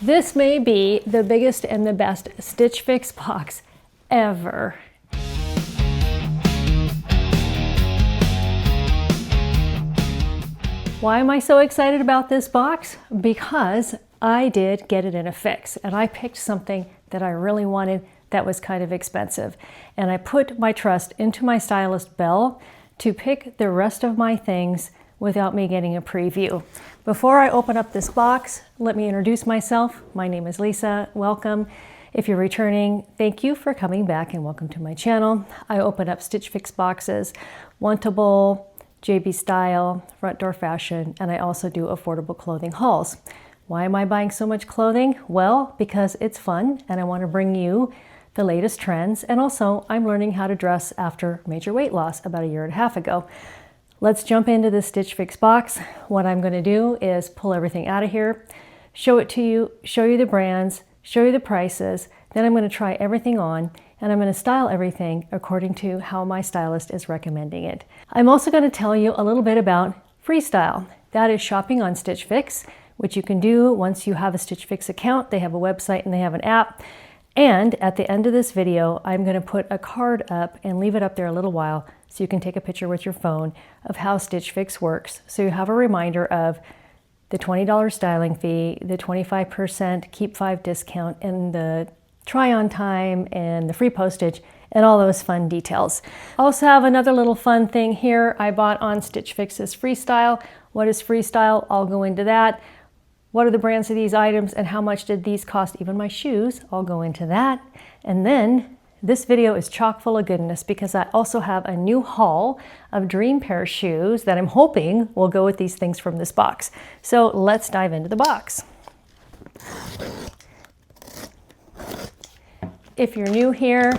This may be the biggest and the best Stitch Fix box ever. Why am I so excited about this box? Because I did get it in a fix, and I picked something that I really wanted that was kind of expensive. And I put my trust into my stylist, Belle, to pick the rest of my things without me getting a preview. Before I open up this box, let me introduce myself. My name is Lisa. Welcome. If you're returning, thank you for coming back and welcome to my channel. I open up Stitch Fix boxes, Wantable, JB Style, Front Door Fashion, and I also do affordable clothing hauls. Why am I buying so much clothing? Well, because it's fun and I want to bring you the latest trends, and also I'm learning how to dress after major weight loss about 1.5 years ago. Let's jump into the Stitch Fix box. What I'm going to do is pull everything out of here, show it to you, show you the brands, show you the prices, then I'm going to try everything on, and I'm going to style everything according to how my stylist is recommending it. I'm also going to tell you a little bit about Freestyle. That is shopping on Stitch Fix, which you can do once you have a Stitch Fix account. They have a website and they have an app. And at the end of this video, I'm going to put a card up and leave it up there a little while so you can take a picture with your phone of how Stitch Fix works. So you have a reminder of the $20 styling fee, the 25% Keep 5 discount, and the try-on time, and the free postage, and all those fun details. I also have another little fun thing here I bought on Stitch Fix's Freestyle. What is Freestyle? I'll go into that. What are the brands of these items and how much did these cost? Even my shoes, I'll go into that. And then this video is chock full of goodness because I also have a new haul of dream pair of shoes that I'm hoping will go with these things from this box. So let's dive into the box. If you're new here,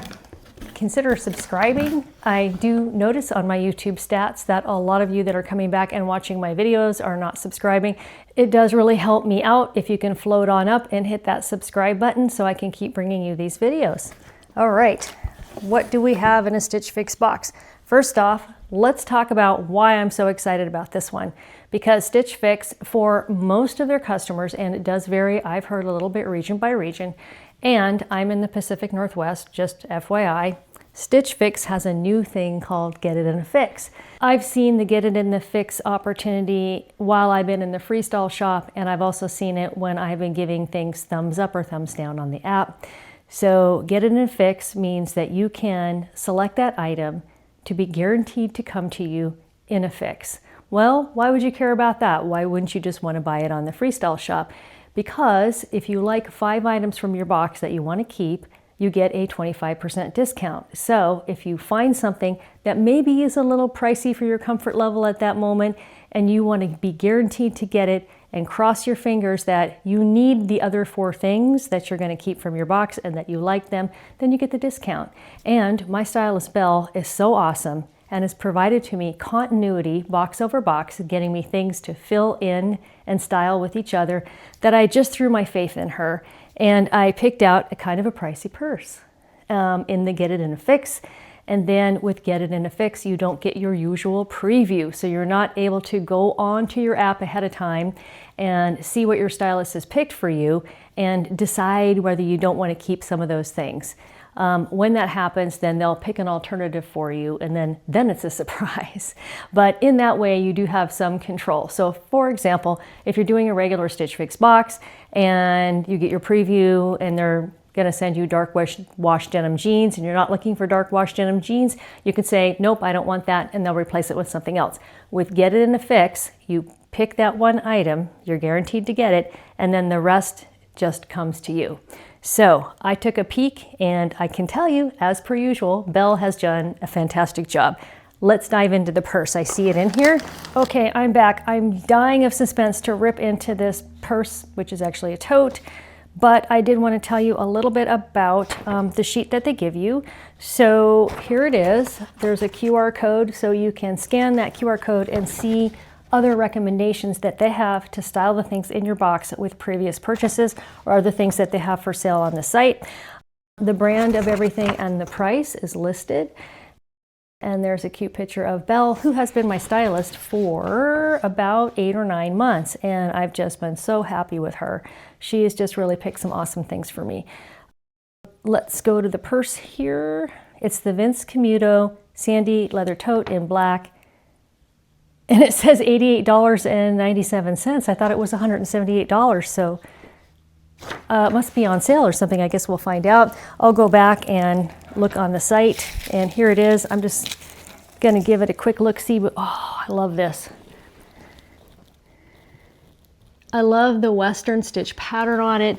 consider subscribing. I do notice on my YouTube stats that a lot of you that are coming back and watching my videos are not subscribing. It does really help me out if you can float on up and hit that subscribe button so I can keep bringing you these videos. All right, what do we have in a Stitch Fix box? First off, let's talk about why I'm so excited about this one. Because Stitch Fix, for most of their customers, and it does vary, I've heard a little bit region by region, and I'm in the Pacific Northwest, just FYI, Stitch Fix has a new thing called Get It in a Fix. I've seen the Get It in the Fix opportunity while I've been in the Freestyle shop, and I've also seen it when I've been giving things thumbs up or thumbs down on the app. So Get It in a Fix means that you can select that item to be guaranteed to come to you in a fix. Well, why would you care about that? Why wouldn't you just want to buy it on the Freestyle shop? Because if you like 5 items from your box that you want to keep, you get a 25% discount. So if you find something that maybe is a little pricey for your comfort level at that moment, and you want to be guaranteed to get it and cross your fingers that you need the other 4 things that you're going to keep from your box and that you like them, then you get the discount. And my stylist Belle is so awesome and has provided to me continuity, box over box, getting me things to fill in and style with each other, that I just threw my faith in her. And I picked out a kind of a pricey purse in the Get It in a Fix. And then with Get It in a Fix, you don't get your usual preview. So you're not able to go onto your app ahead of time and see what your stylist has picked for you and decide whether you don't want to keep some of those things. When that happens, then they'll pick an alternative for you, and then it's a surprise. But in that way, you do have some control. So for example, if you're doing a regular Stitch Fix box and you get your preview and they're going to send you dark wash denim jeans and you're not looking for dark wash denim jeans, you can say, nope, I don't want that, and they'll replace it with something else. With Get It in a Fix, you pick that one item, you're guaranteed to get it, and then the rest just comes to you. So I took a peek, and I can tell you, as per usual, Belle has done a fantastic job. Let's dive into the purse. I see it in here. Okay, I'm back. I'm dying of suspense to rip into this purse, which is actually a tote. But I did want to tell you a little bit about the sheet that they give you. So here it is. There's a QR code, so you can scan that QR code and see other recommendations that they have to style the things in your box with previous purchases or other things that they have for sale on the site. The brand of everything and the price is listed. And there's a cute picture of Belle, who has been my stylist for about 8 or 9 months. And I've just been so happy with her. She has just really picked some awesome things for me. Let's go to the purse here. It's the Vince Camuto Sandy Leather Tote in black. And it says $88.97. I thought it was $178, so it must be on sale or something. I guess we'll find out. I'll go back and look on the site, and here it is. I'm just gonna give it a quick look, see. Oh, I love this. I love the Western stitch pattern on it,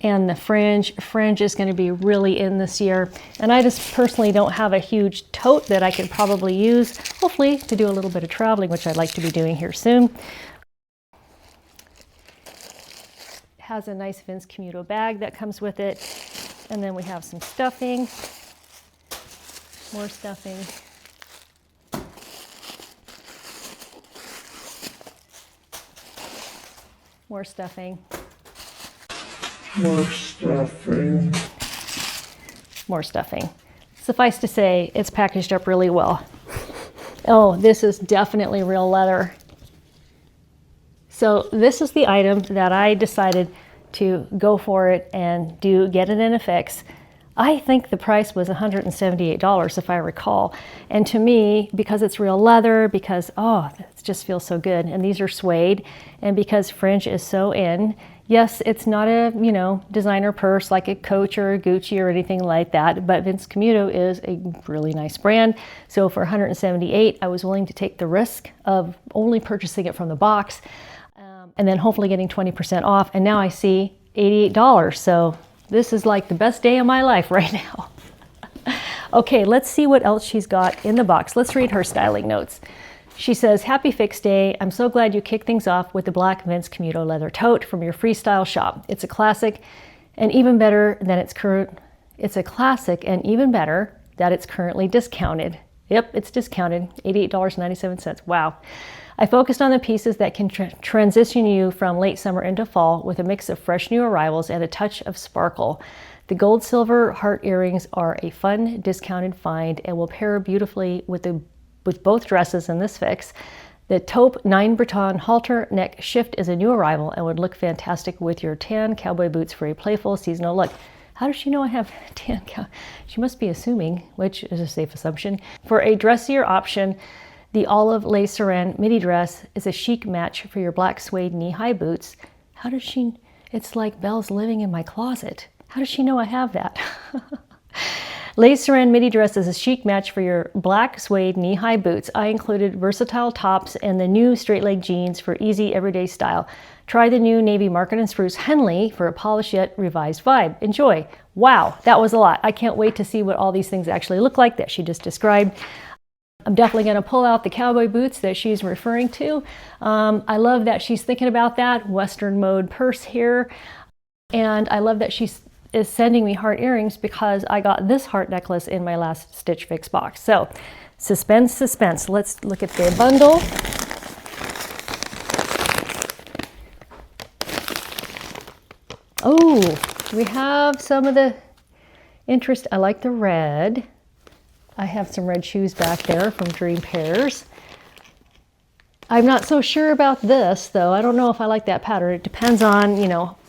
and the fringe. Fringe is gonna be really in this year. And I just personally don't have a huge tote that I could probably use, hopefully to do a little bit of traveling, which I'd like to be doing here soon. It has a nice Vince Camuto bag that comes with it. And then we have some stuffing, more stuffing. More stuffing. More stuffing. More stuffing. Suffice to say, it's packaged up really well. Oh, this is definitely real leather. So this is the item that I decided to go for it and get it in a fix. I think the price was $178 if I recall. And to me, because it's real leather, because, oh, it just feels so good. And these are suede, and because fringe is so in. Yes, it's not a, designer purse like a Coach or a Gucci or anything like that, but Vince Camuto is a really nice brand. So for $178, I was willing to take the risk of only purchasing it from the box, and then hopefully getting 20% off. And now I see $88. So this is like the best day of my life right now. Okay, let's see what else she's got in the box. Let's read her styling notes. She says, "Happy Fix Day. I'm so glad you kicked things off with the black Vince Camuto leather tote from your Freestyle shop. It's a classic and even better than its current. It's a classic and even better that it's currently discounted." Yep, it's discounted, $88.97. Wow. "I focused on the pieces that can transition you from late summer into fall with a mix of fresh new arrivals and a touch of sparkle. The gold silver heart earrings are a fun discounted find and will pair beautifully with both dresses in this fix. The taupe 9 Breton halter neck shift is a new arrival and would look fantastic with your tan cowboy boots for a playful seasonal look." How does she know I have tan cow? She must be assuming, which is a safe assumption. "For a dressier option, the olive lace saran midi dress is a chic match for your black suede knee-high boots." How does she? It's like Belle's living in my closet. How does she know I have that? "Lace saran midi dress is a chic match for your black suede knee-high boots. I included versatile tops and the new straight-leg jeans for easy everyday style. Try the new navy market and spruce Henley for a polished yet revised vibe. Enjoy." Wow, that was a lot. I can't wait to see what all these things actually look like that she just described. I'm definitely going to pull out the cowboy boots that she's referring to. I love that she's thinking about that Western mode purse here. And I love that she is sending me heart earrings because I got this heart necklace in my last Stitch Fix box. So suspense, suspense. Let's look at the bundle. Oh, we have some of the interest. I like the red. I have some red shoes back there from Dream Pairs. I'm not so sure about this, though. I don't know if I like that pattern. It depends on,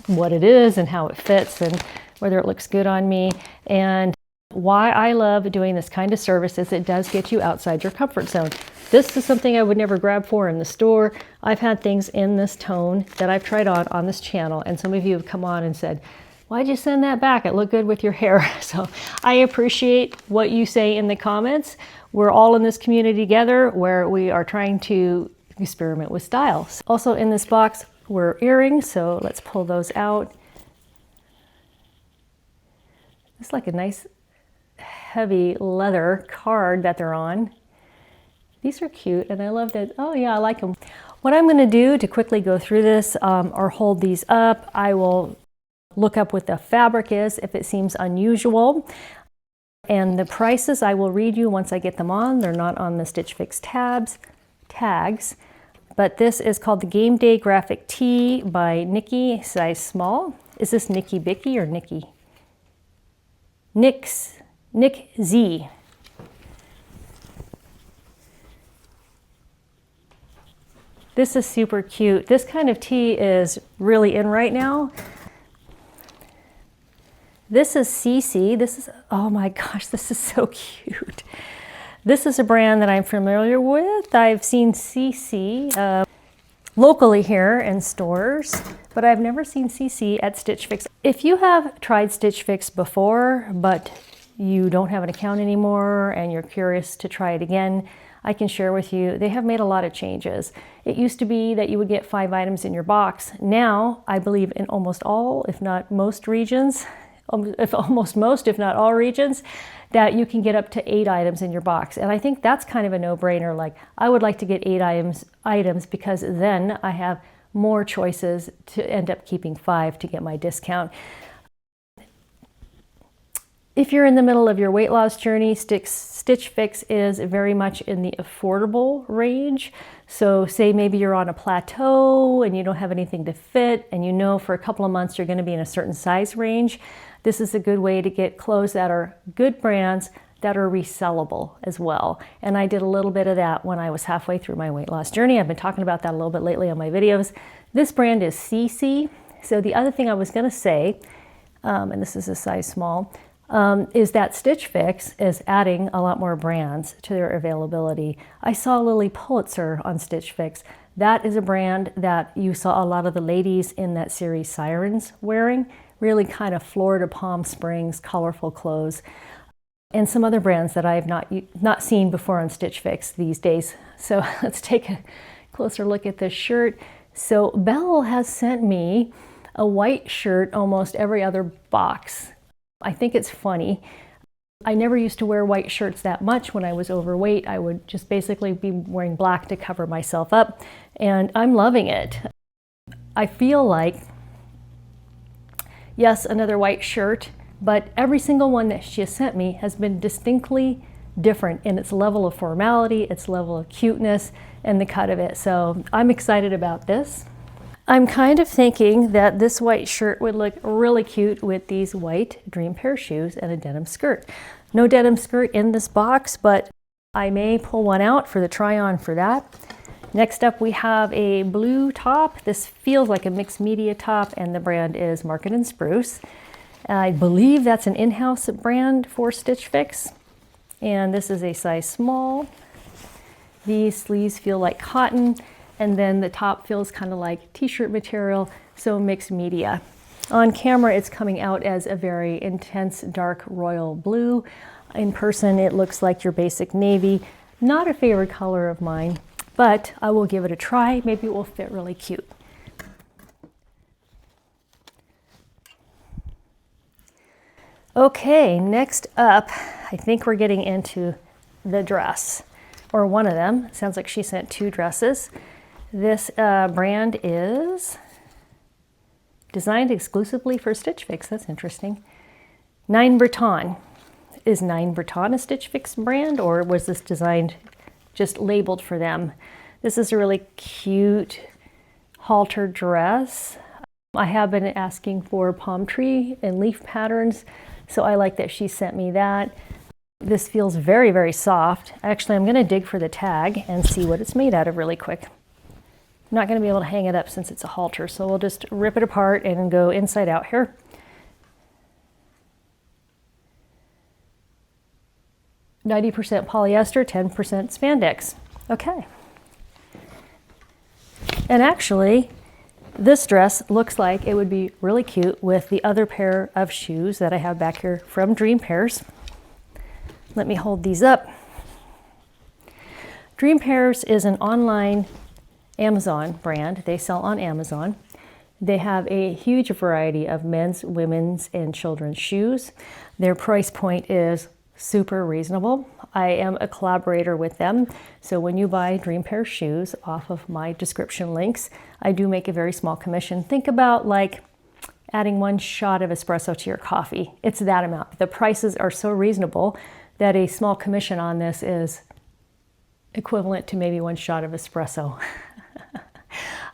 what it is and how it fits and whether it looks good on me. And why I love doing this kind of service is it does get you outside your comfort zone. This is something I would never grab for in the store. I've had things in this tone that I've tried on this channel, and some of you have come on and said, "Why'd you send that back? It looked good with your hair." So I appreciate what you say in the comments. We're all in this community together where we are trying to experiment with styles. Also in this box were earrings, so let's pull those out. It's like a nice heavy leather card that they're on. These are cute, and I love that. Oh yeah, I like them. What I'm going to do to quickly go through this or hold these up, I will look up what the fabric is if it seems unusual. And the prices I will read you once I get them on. They're not on the Stitch Fix tags. But this is called the Game Day Graphic Tee by Nikki, size small. Is this Nikki Bicky or Nikki? Nick Z. This is super cute. This kind of tee is really in right now. This is CC. This is, oh my gosh, this is so cute. This is a brand that I'm familiar with. I've seen CC locally here in stores, but I've never seen CC at Stitch Fix. If you have tried Stitch Fix before, but you don't have an account anymore and you're curious to try it again, I can share with you, they have made a lot of changes. It used to be that you would get 5 items in your box. Now, I believe in almost all, if not most regions, if not all regions, that you can get up to 8 items in your box. And I think that's kind of a no-brainer. Like, I would like to get 8 items because then I have more choices to end up keeping 5 to get my discount. If you're in the middle of your weight loss journey, Stitch Fix is very much in the affordable range. So say maybe you're on a plateau and you don't have anything to fit, and you know for a couple of months you're going to be in a certain size range. This is a good way to get clothes that are good brands that are resellable as well. And I did a little bit of that when I was halfway through my weight loss journey. I've been talking about that a little bit lately on my videos. This brand is CC. So the other thing I was going to say, and this is a size small, is that Stitch Fix is adding a lot more brands to their availability. I saw Lily Pulitzer on Stitch Fix. That is a brand that you saw a lot of the ladies in that series Sirens wearing, really kind of Florida Palm Springs, colorful clothes, and some other brands that I have not seen before on Stitch Fix these days. So let's take a closer look at this shirt. So Belle has sent me a white shirt almost every other box. I think it's funny. I never used to wear white shirts that much when I was overweight. I would just basically be wearing black to cover myself up, and I'm loving it. I feel like, yes, another white shirt, but every single one that she has sent me has been distinctly different in its level of formality, its level of cuteness, and the cut of it. So I'm excited about this. I'm kind of thinking that this white shirt would look really cute with these white Dream Pair shoes and a denim skirt. No denim skirt in this box, but I may pull one out for the try-on for that. Next up, we have a blue top. This feels like a mixed media top, and the brand is Market & Spruce. I believe that's an in-house brand for Stitch Fix, and this is a size small. These sleeves feel like cotton, and then the top feels kind of like t-shirt material, so mixed media. On camera, it's coming out as a very intense dark royal blue. In person, it looks like your basic navy. Not a favorite color of mine, but I will give it a try. Maybe it will fit really cute. Okay, next up, I think we're getting into the dress, or one of them. It sounds like she sent 2 dresses. This brand is designed exclusively for Stitch Fix. That's interesting. Nine Breton. Is Nine Breton a Stitch Fix brand, or was this designed just labeled for them? This is a really cute halter dress. I have been asking for palm tree and leaf patterns, so I like that she sent me that. This feels very, very soft. Actually, I'm going to dig for the tag and see what it's made out of really quick. I'm not going to be able to hang it up since it's a halter, so we'll just rip it apart and go inside out here. %90 polyester, 10% spandex. Okay. And actually, this dress looks like it would be really cute with the other pair of shoes that I have back here from Dream Pairs. Let me hold these up. Dream Pairs is an online Amazon brand. They sell on Amazon. They have a huge variety of men's, women's, and children's shoes. Their price point is super reasonable. I am a collaborator with them, so when you buy Dream Pair shoes off of my description links, I do make a very small commission. Think about like adding 1 shot of espresso to your coffee. It's that amount. The prices are so reasonable that a small commission on this is equivalent to maybe 1 shot of espresso.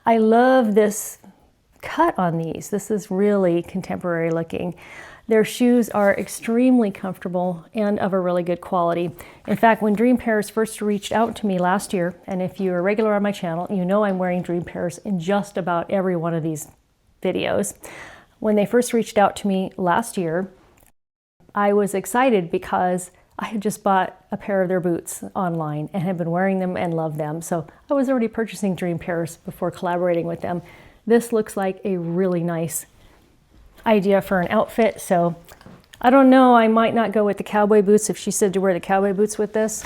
I love this cut on these. This is really contemporary looking. Their shoes are extremely comfortable and of a really good quality. In fact, when Dream Pairs first reached out to me last year, and if you're a regular on my channel, you know I'm wearing Dream Pairs in just about every one of these videos. When they first reached out to me last year, I was excited because I had just bought a pair of their boots online and had been wearing them and loved them. So I was already purchasing Dream Pairs before collaborating with them. This looks like a really nice idea for an outfit. So I don't know, I might not go with the cowboy boots if she said to wear the cowboy boots with this.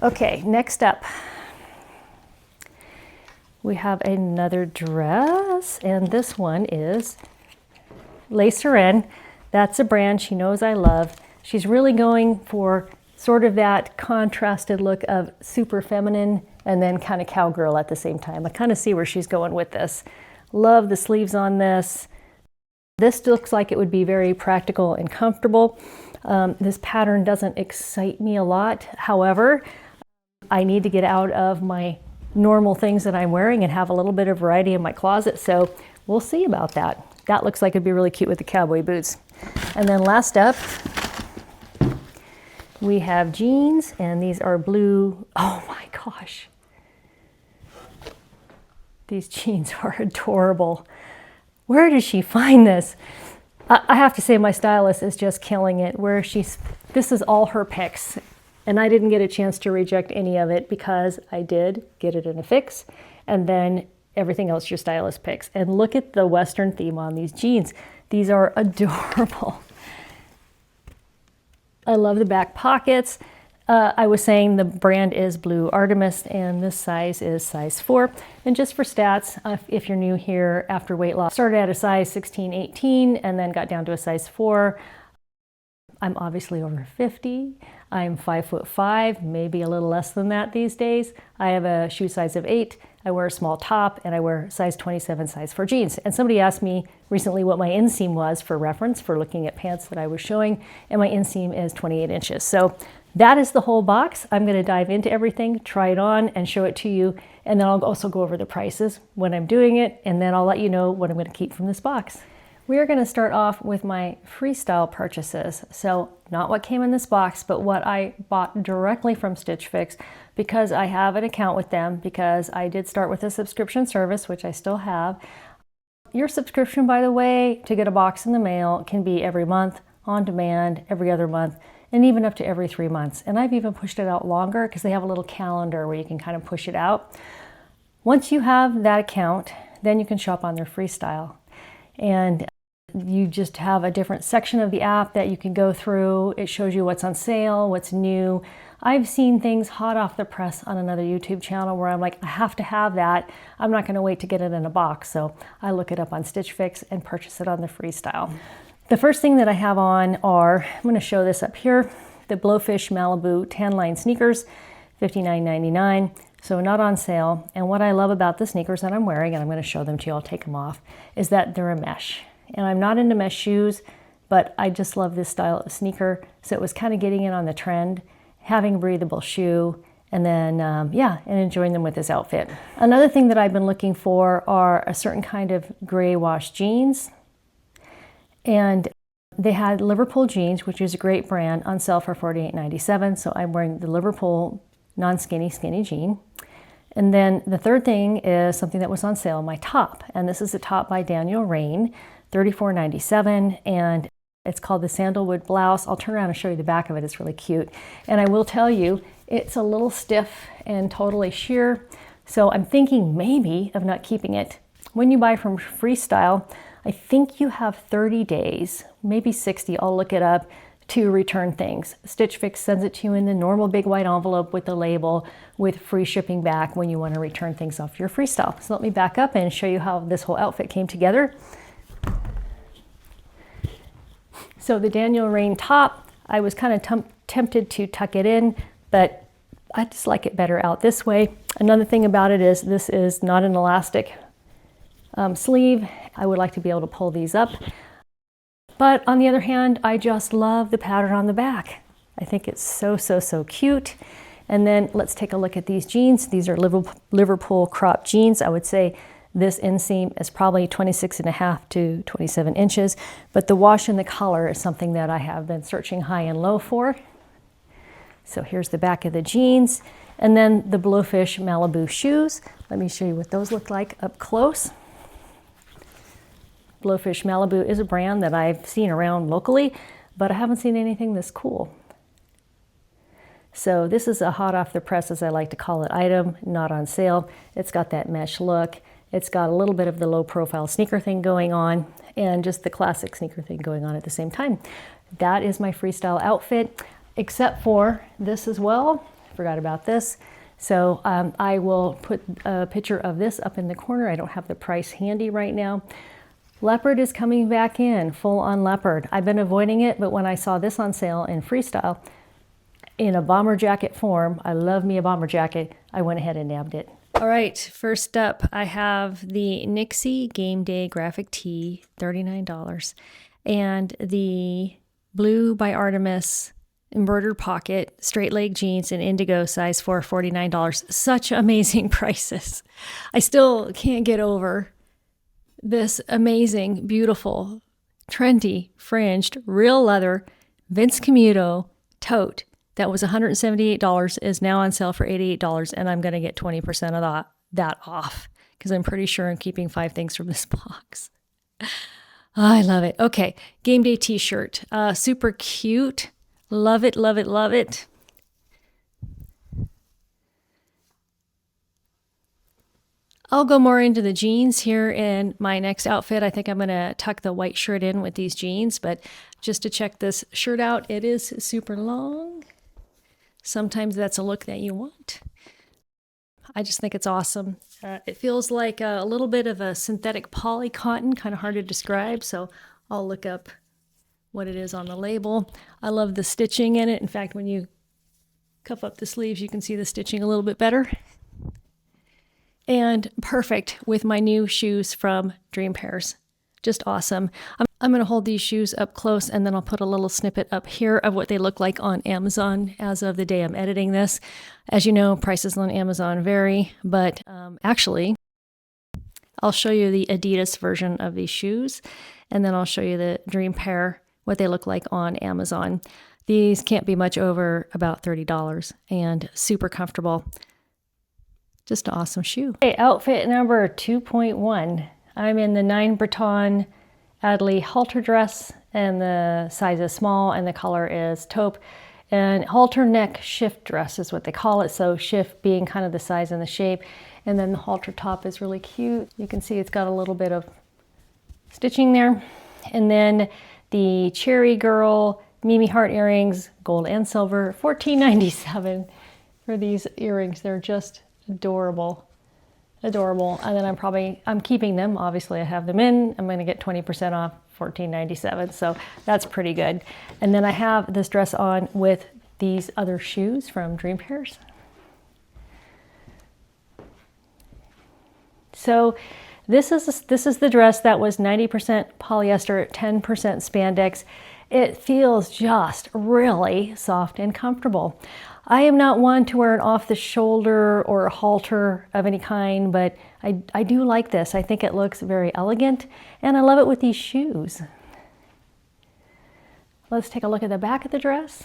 Okay, next up, we have another dress, and this one is Lace Her In. That's a brand she knows I love. She's really going for sort of that contrasted look of super feminine and then kind of cowgirl at the same time. I kind of see where she's going with this. Love the sleeves on this. This looks like it would be very practical and comfortable. This pattern doesn't excite me a lot. However, I need to get out of my normal things that I'm wearing and have a little bit of variety in my closet. So we'll see about that. That looks like it'd be really cute with the cowboy boots. And then last up, we have jeans, and these are blue. Oh my gosh. These jeans are adorable. Where did she find this? I have to say my stylist is just killing it. This is all her picks, and I didn't get a chance to reject any of it because I did get it in a fix, and then everything else your stylist picks. And look at the Western theme on these jeans. These are adorable. I love the back pockets. I was saying the brand is Blue Artemis, and this size is size 4. And just for stats, if you're new here after weight loss, started at a size 16, 18, and then got down to a size 4. I'm obviously over 50. I'm 5'5", maybe a little less than that these days. I have a shoe size of 8. I wear a small top, and I wear size 27, size 4 jeans. And somebody asked me recently what my inseam was for reference for looking at pants that I was showing, and my inseam is 28 inches. So that is the whole box. I'm going to dive into everything, try it on, and show it to you. And then I'll also go over the prices when I'm doing it, and then I'll let you know what I'm going to keep from this box. We are going to start off with my Freestyle purchases. So not what came in this box, but what I bought directly from Stitch Fix, because I have an account with them, because I did start with a subscription service, which I still have. Your subscription, by the way, to get a box in the mail can be every month, on demand, every other month, and even up to every 3 months. And I've even pushed it out longer because they have a little calendar where you can kind of push it out. Once you have that account, then you can shop on their Freestyle. And you just have a different section of the app that you can go through. It shows you what's on sale, what's new. I've seen things hot off the press on another YouTube channel where I'm like, I have to have that. I'm not going to wait to get it in a box. So I look it up on Stitch Fix and purchase it on the Freestyle. The first thing that I have on are, I'm going to show this up here, the Blowfish Malibu tan line sneakers, $59.99. So not on sale. And what I love about the sneakers that I'm wearing, and I'm going to show them to you, I'll take them off, is that they're a mesh. And I'm not into mesh shoes, but I just love this style of sneaker. So it was kind of getting in on the trend, having a breathable shoe, and then, yeah, and enjoying them with this outfit. Another thing that I've been looking for are a certain kind of gray wash jeans. And they had Liverpool jeans, which is a great brand, on sale for $48.97. So I'm wearing the Liverpool non-skinny jean. And then the third thing is something that was on sale, my top. And this is a top by Daniel Rain, $34.97. And it's called the Sandalwood Blouse. I'll turn around and show you the back of it. It's really cute. And I will tell you, it's a little stiff and totally sheer. So I'm thinking maybe of not keeping it. When you buy from Freestyle, I think you have 30 days, maybe 60, I'll look it up, to return things. Stitch Fix sends it to you in the normal big white envelope with the label with free shipping back when you want to return things off your Freestyle. So let me back up and show you how this whole outfit came together. So the Daniel Rain top, I was kind of tempted to tuck it in, but I just like it better out this way. Another thing about it is this is not an elastic sleeve. I would like to be able to pull these up. But on the other hand, I just love the pattern on the back. I think it's so, so, so cute. And then let's take a look at these jeans. These are Liverpool crop jeans. I would say This inseam is probably 26.5 to 27 inches, but the wash and the color is something that I have been searching high and low for. So here's the back of the jeans, and then the Blowfish Malibu shoes. Let me show you what those look like up close. Blowfish Malibu is a brand that I've seen around locally, but I haven't seen anything this cool. So this is a hot off the press, as I like to call it, item, not on sale. It's got that mesh look. It's got a little bit of the low profile sneaker thing going on and just the classic sneaker thing going on at the same time. That is my freestyle outfit, except for this as well. Forgot about this. So I will put a picture of this up in the corner. I don't have the price handy right now. Leopard is coming back in, full on leopard. I've been avoiding it, but when I saw this on sale in freestyle, in a bomber jacket form, I love me a bomber jacket, I went ahead and nabbed it. All right, first up, I have the Nixie Game Day graphic tee, $39, and the Blue by Artemis embroidered pocket, straight leg jeans in indigo size 4, $49. Such amazing prices. I still can't get over this amazing, beautiful, trendy, fringed, real leather, Vince Camuto tote that was $178 is now on sale for $88, and I'm going to get 20% of that off because I'm pretty sure I'm keeping 5 things from this box. I love it. Okay, game day t-shirt. Super cute. Love it, love it, love it. I'll go more into the jeans here in my next outfit. I think I'm going to tuck the white shirt in with these jeans, but just to check this shirt out, it is super long. Sometimes that's a look that you want. I just think it's awesome. It feels like a little bit of a synthetic poly cotton, kind of hard to describe, so I'll look up what it is on the label. I love the stitching in it. In fact, when you cuff up the sleeves, you can see the stitching a little bit better. And perfect with my new shoes from Dream Pairs. Just awesome. I'm going to hold these shoes up close, and then I'll put a little snippet up here of what they look like on Amazon as of the day I'm editing this. As you know, prices on Amazon vary, but actually, I'll show you the Adidas version of these shoes, and then I'll show you the Dream Pair, what they look like on Amazon. These can't be much over about $30 and super comfortable. Just an awesome shoe. Okay, outfit number 2.1. I'm in the 9 Breton Adley halter dress, and the size is small, and the color is taupe. And halter neck shift dress is what they call it. So shift being kind of the size and the shape. And then the halter top is really cute. You can see it's got a little bit of stitching there. And then the Cherry Girl Mimi Heart earrings, gold and silver, $14.97 for these earrings. They're just adorable. Adorable. And then I'm keeping them. Obviously I have them in. I'm going to get 20% off, $14.97. So that's pretty good. And then I have this dress on with these other shoes from Dream Pairs. So this is the dress that was 90% polyester, 10% spandex. It feels just really soft and comfortable. I am not one to wear an off the shoulder or a halter of any kind, but I do like this. I think it looks very elegant, and I love it with these shoes. Let's take a look at the back of the dress.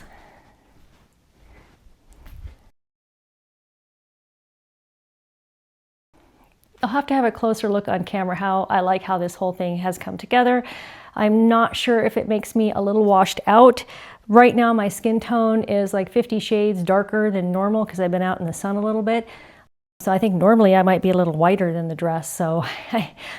I'll have to have a closer look on camera how I like how this whole thing has come together. I'm not sure if it makes me a little washed out. Right now my skin tone is like 50 shades darker than normal because I've been out in the sun a little bit. So I think normally I might be a little whiter than the dress, so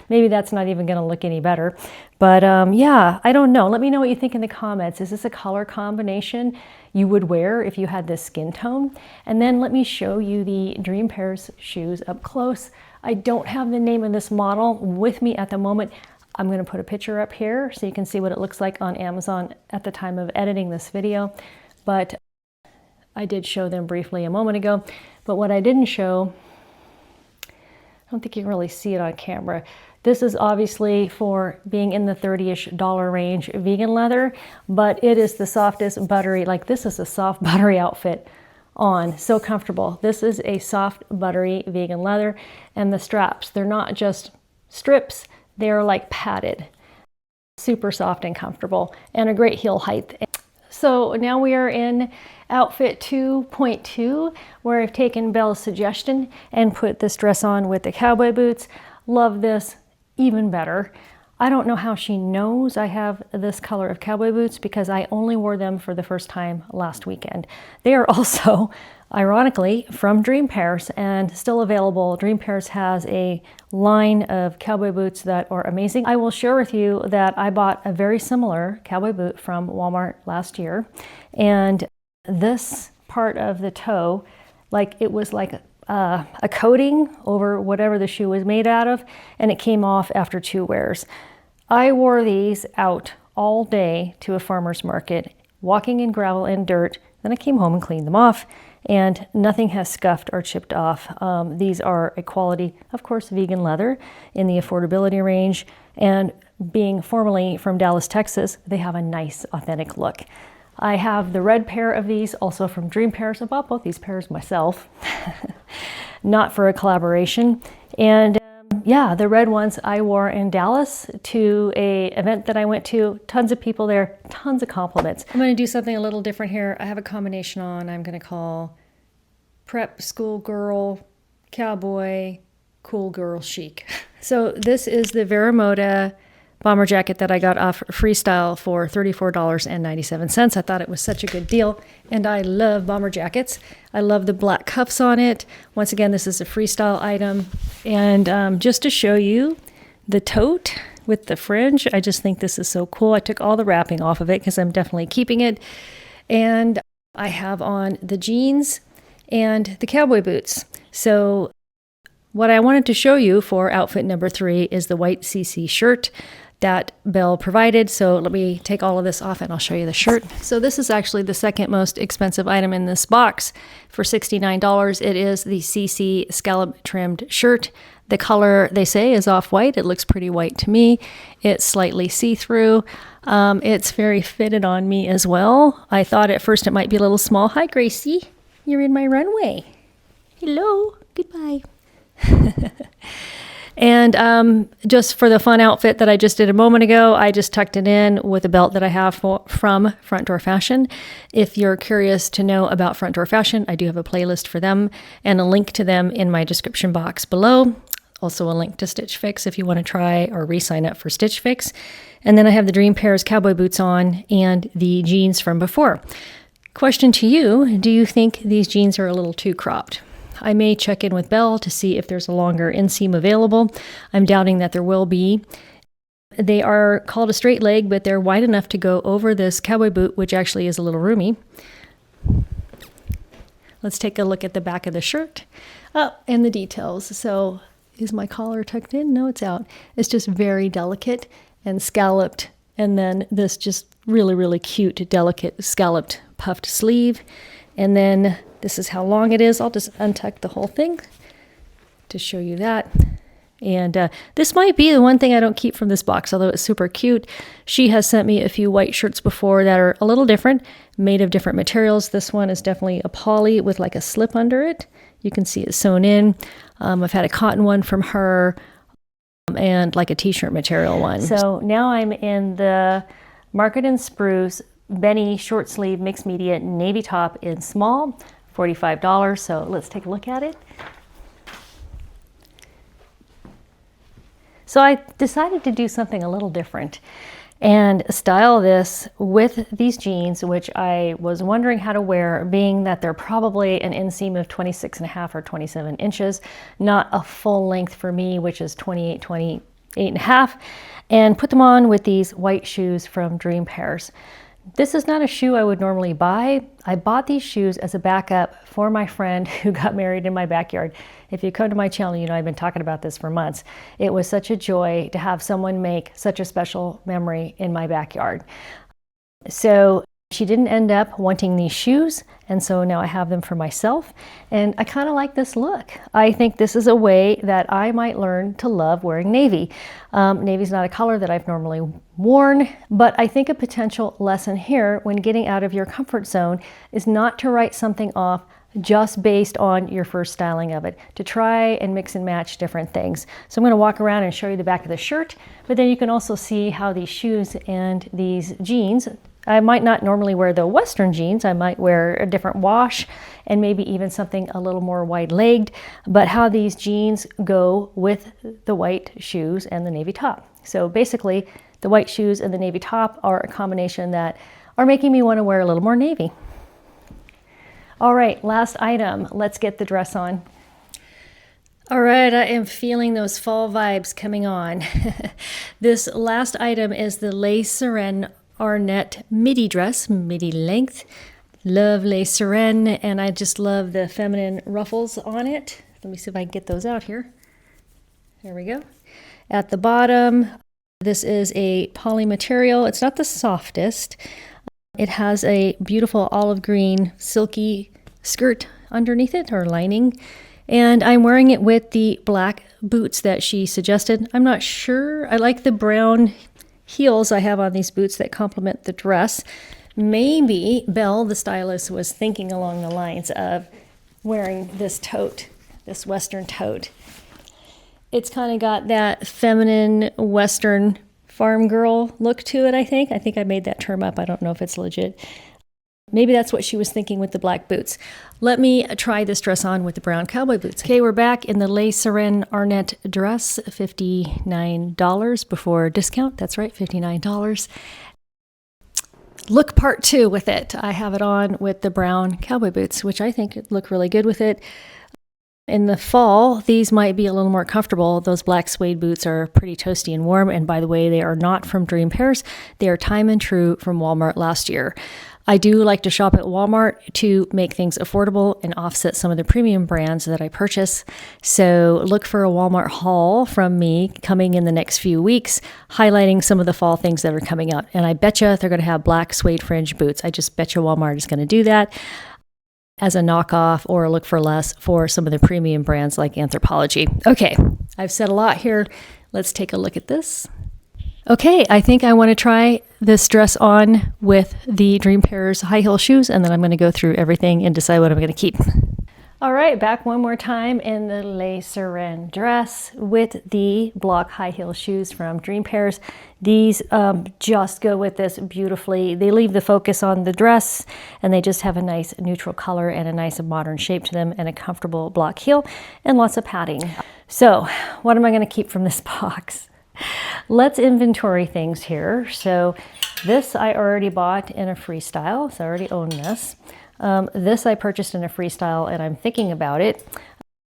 maybe that's not even going to look any better. But yeah, I don't know. Let me know what you think in the comments. Is this a color combination you would wear if you had this skin tone? And then let me show you the Dream Pairs shoes up close. I don't have the name of this model with me at the moment. I'm going to put a picture up here so you can see what it looks like on Amazon at the time of editing this video. But I did show them briefly a moment ago. But what I didn't show, I don't think you can really see it on camera. This is obviously for being in the $30-ish range vegan leather, but it is the softest buttery, like this is a soft buttery outfit on. So comfortable. This is a soft, buttery vegan leather, and the straps, they're not just strips, they're like padded. Super soft and comfortable, and a great heel height. So now we are in outfit 2.2, where I've taken Belle's suggestion and put this dress on with the cowboy boots. Love this even better. I don't know how she knows I have this color of cowboy boots because I only wore them for the first time last weekend. They are also, ironically, from Dream Pairs and still available. Dream Pairs has a line of cowboy boots that are amazing. I will share with you that I bought a very similar cowboy boot from Walmart last year, and this part of the toe, like it was like a coating over whatever the shoe was made out of, and it came off after 2 wears. I wore these out all day to a farmer's market, walking in gravel and dirt. Then I came home and cleaned them off, and nothing has scuffed or chipped off. These are a quality, of course, vegan leather in the affordability range, and being formerly from Dallas, Texas, they have a nice, authentic look. I have the red pair of these, also from Dream Pairs. I bought both these pairs myself, not for a collaboration. And yeah, the red ones I wore in Dallas to a event that I went to. Tons of people there, tons of compliments. I'm going to do something a little different here. I have a combination on. I'm going to call Prep Schoolgirl, Cowboy, Coolgirl, Chic. So this is the Veramoda bomber jacket that I got off Freestyle for $34.97. I thought it was such a good deal, and I love bomber jackets. I love the black cuffs on it. Once again, this is a Freestyle item. And just to show you the tote with the fringe, I just think this is so cool. I took all the wrapping off of it because I'm definitely keeping it. And I have on the jeans and the cowboy boots. So what I wanted to show you for outfit number 3 is the white CC shirt that Belle provided. So let me take all of this off and I'll show you the shirt. So this is actually the second most expensive item in this box for $69. It is the CC scallop trimmed shirt. The color, they say, is off-white. It looks pretty white to me. It's slightly see-through. It's very fitted on me as well. I thought at first it might be a little small. Hi, Gracie. You're in my runway. Hello. Goodbye. And just for the fun outfit that I just did a moment ago, I just tucked it in with a belt that I have from Front Door Fashion. If you're curious to know about Front Door Fashion, I do have a playlist for them and a link to them in my description box below. Also a link to Stitch Fix if you want to try or re-sign up for Stitch Fix. And then I have the Dream Pairs cowboy boots on and the jeans from before. Question to you, do you think these jeans are a little too cropped? I may check in with Belle to see if there's a longer inseam available. I'm doubting that there will be. They are called a straight leg, but they're wide enough to go over this cowboy boot, which actually is a little roomy. Let's take a look at the back of the shirt. Oh, and the details. So is my collar tucked in? No, it's out. It's just very delicate and scalloped. And then this just really, really cute, delicate scalloped puffed sleeve. And then this is how long it is. I'll just untuck the whole thing to show you that. And this might be the one thing I don't keep from this box, although it's super cute. She has sent me a few white shirts before that are a little different, made of different materials. This one is definitely a poly with like a slip under it. You can see it sewn in. I've had a cotton one from her and like a t-shirt material one. So now I'm in the Market & Spruce Benny short sleeve mixed media navy top in small, $45. So let's take a look at it. So I decided to do something a little different and style this with these jeans, which I was wondering how to wear, being that they're probably an inseam of 26.5 or 27 inches, not a full length for me, which is 28.5, and put them on with these white shoes from Dream Pairs. This is not a shoe I would normally buy. I bought these shoes as a backup for my friend who got married in my backyard. If you come to my channel, you know I've been talking about this for months. It was such a joy to have someone make such a special memory in my backyard. So she didn't end up wanting these shoes, and so now I have them for myself, and I kind of like this look. I think this is a way that I might learn to love wearing navy. Navy's not a color that I've normally worn, but I think a potential lesson here when getting out of your comfort zone is not to write something off just based on your first styling of it, to try and mix and match different things. So I'm going to walk around and show you the back of the shirt, but then you can also see how these shoes and these jeans, I might not normally wear the Western jeans, I might wear a different wash and maybe even something a little more wide-legged, but how these jeans go with the white shoes and the navy top. So basically, the white shoes and the navy top are a combination that are making me want to wear a little more navy. All right, last item. Let's get the dress on. All right, I am feeling those fall vibes coming on. This last item is the Lace Seren Arnett midi dress, midi length. Love Lace Seren, and I just love the feminine ruffles on it. Let me see if I can get those out here. There we go. At the bottom, this is a poly material. It's not the softest. It has a beautiful olive green silky skirt underneath it, or lining. And I'm wearing it with the black boots that she suggested. I'm not sure. I like the brown heels I have on these boots that complement the dress. Maybe Belle, the stylist, was thinking along the lines of wearing this tote, this Western tote. It's kind of got that feminine Western farm girl look to it, I think. I think I made that term up. I don't know if it's legit. Maybe that's what she was thinking with the black boots. Let me try this dress on with the brown cowboy boots. Okay, we're back in the Lace Seren Arnett dress, $59 before discount. That's right, $59. Look part 2 with it. I have it on with the brown cowboy boots, which I think look really good with it. In the fall, these might be a little more comfortable. Those black suede boots are pretty toasty and warm. And by the way, they are not from Dream Pairs. They are time and true from Walmart last year. I do like to shop at Walmart to make things affordable and offset some of the premium brands that I purchase. So look for a Walmart haul from me coming in the next few weeks, highlighting some of the fall things that are coming out. And I betcha they're going to have black suede fringe boots. I just betcha Walmart is going to do that as a knockoff or look for less for some of the premium brands like Anthropologie. Okay, I've said a lot here. Let's take a look at this. Okay, I think I want to try this dress on with the Dream Pairs high heel shoes, and then I'm going to go through everything and decide what I'm going to keep. All right, back one more time in the Lace Seren dress with the block high heel shoes from Dream Pairs. These just go with this beautifully. They leave the focus on the dress, and they just have a nice neutral color and a nice modern shape to them, and a comfortable block heel and lots of padding. So what am I going to keep from this box? Let's inventory things here. So this I already bought in a Freestyle, so I already own this. This I purchased in a Freestyle, and I'm thinking about it.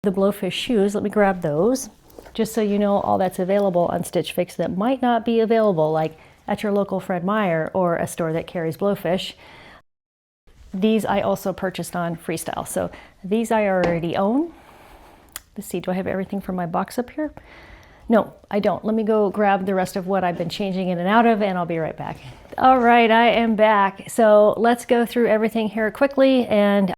The Blowfish shoes, let me grab those, just so you know all that's available on Stitch Fix that might not be available, like at your local Fred Meyer or a store that carries Blowfish. These I also purchased on Freestyle, so these I already own. Let's see, do I have everything from my box up here? No, I don't. Let me go grab the rest of what I've been changing in and out of, and I'll be right back. All right, I am back. So let's go through everything here quickly, and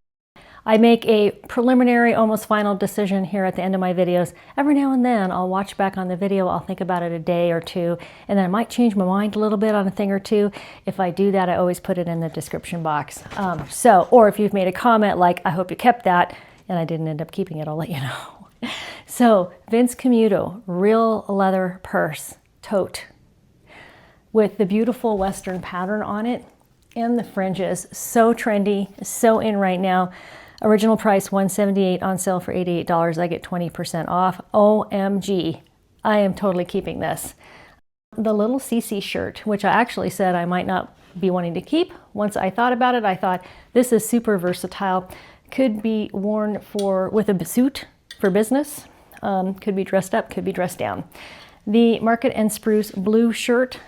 I make a preliminary, almost final decision here at the end of my videos. Every now and then I'll watch back on the video, I'll think about it a day or two, and then I might change my mind a little bit on a thing or two. If I do that, I always put it in the description box. Or if you've made a comment like, I hope you kept that, and I didn't end up keeping it, I'll let you know. So Vince Camuto, real leather purse, tote, with the beautiful Western pattern on it and the fringes. So trendy, so in right now. Original price $178, on sale for $88. I get 20% off. OMG, I am totally keeping this. The little CC shirt, which I actually said I might not be wanting to keep. Once I thought about it, I thought this is super versatile. Could be worn with a suit for business. Could be dressed up, could be dressed down. The Market and Spruce blue shirt,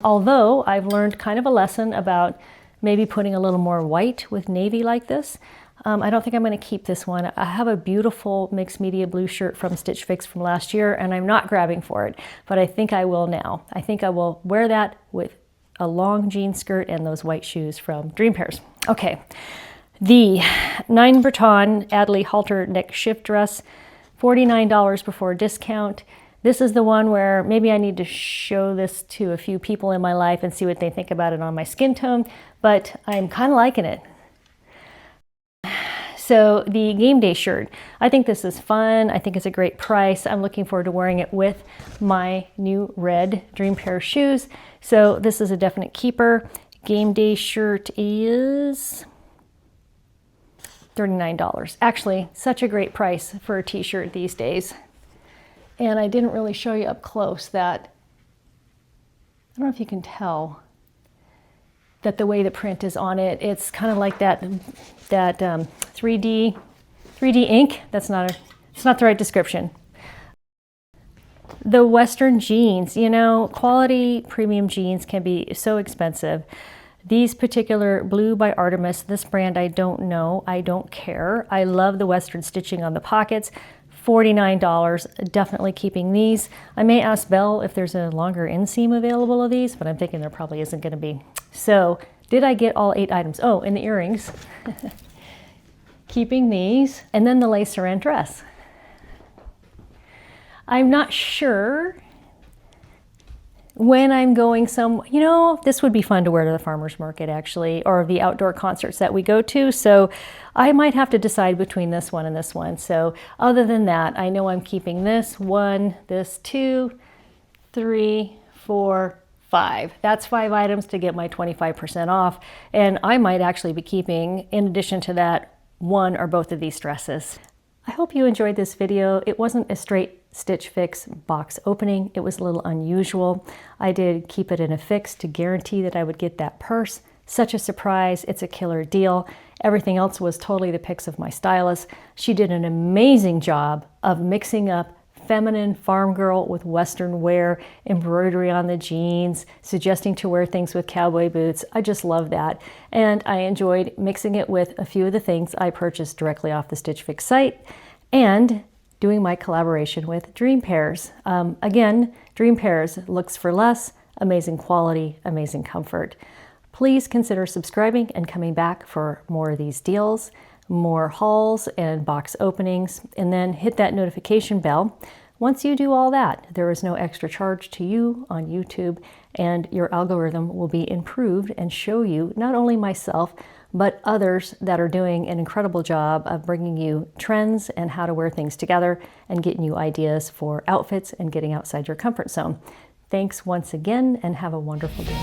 although I've learned kind of a lesson about maybe putting a little more white with navy like this, I don't think I'm going to keep this one. I have a beautiful mixed media blue shirt from Stitch Fix from last year, and I'm not grabbing for it, but I think I will now. I think I will wear that with a long jean skirt and those white shoes from Dream Pairs. Okay, the 9 Breton Adley halter neck shift dress, $49 before discount. This is the one where maybe I need to show this to a few people in my life and see what they think about it on my skin tone, but I'm kind of liking it. So the game day shirt, I think this is fun. I think it's a great price. I'm looking forward to wearing it with my new red Dream pair of shoes. So this is a definite keeper. Game day shirt is $39. Actually, such a great price for a t-shirt these days. And I didn't really show you up close that, I don't know if you can tell, that the way the print is on it, it's kind of like that 3D ink. It's not the right description. The Western jeans, you know, quality premium jeans can be so expensive. These particular Blue by Artemis, this brand I don't know, I don't care. I love the Western stitching on the pockets. $49, definitely keeping these. I may ask Belle if there's a longer inseam available of these, but I'm thinking there probably isn't going to be. So did I get all 8 items? Oh, and the earrings. Keeping these. And then the lace saran dress. I'm not sure when I'm going you know, this would be fun to wear to the farmer's market actually, or the outdoor concerts that we go to. So I might have to decide between this one and this one. So other than that, I know I'm keeping this 1, this 2, 3, 4, 5. That's 5 items to get my 25% off. And I might actually be keeping, in addition to that, 1 or both of these dresses. I hope you enjoyed this video. It wasn't a straight Stitch Fix box opening. It was a little unusual. I did keep it in a fix to guarantee that I would get that purse. Such a surprise. It's a killer deal. Everything else was totally the picks of my stylist. She did an amazing job of mixing up feminine farm girl with Western wear, embroidery on the jeans, suggesting to wear things with cowboy boots. I just love that. And I enjoyed mixing it with a few of the things I purchased directly off the Stitch Fix site and doing my collaboration with Dream Pairs. Again, Dream Pairs looks for less, amazing quality, amazing comfort. Please consider subscribing and coming back for more of these deals, more hauls and box openings, and then hit that notification bell. Once you do all that, there is no extra charge to you on YouTube, and your algorithm will be improved and show you not only myself, but others that are doing an incredible job of bringing you trends and how to wear things together and getting you ideas for outfits and getting outside your comfort zone. Thanks once again and have a wonderful day.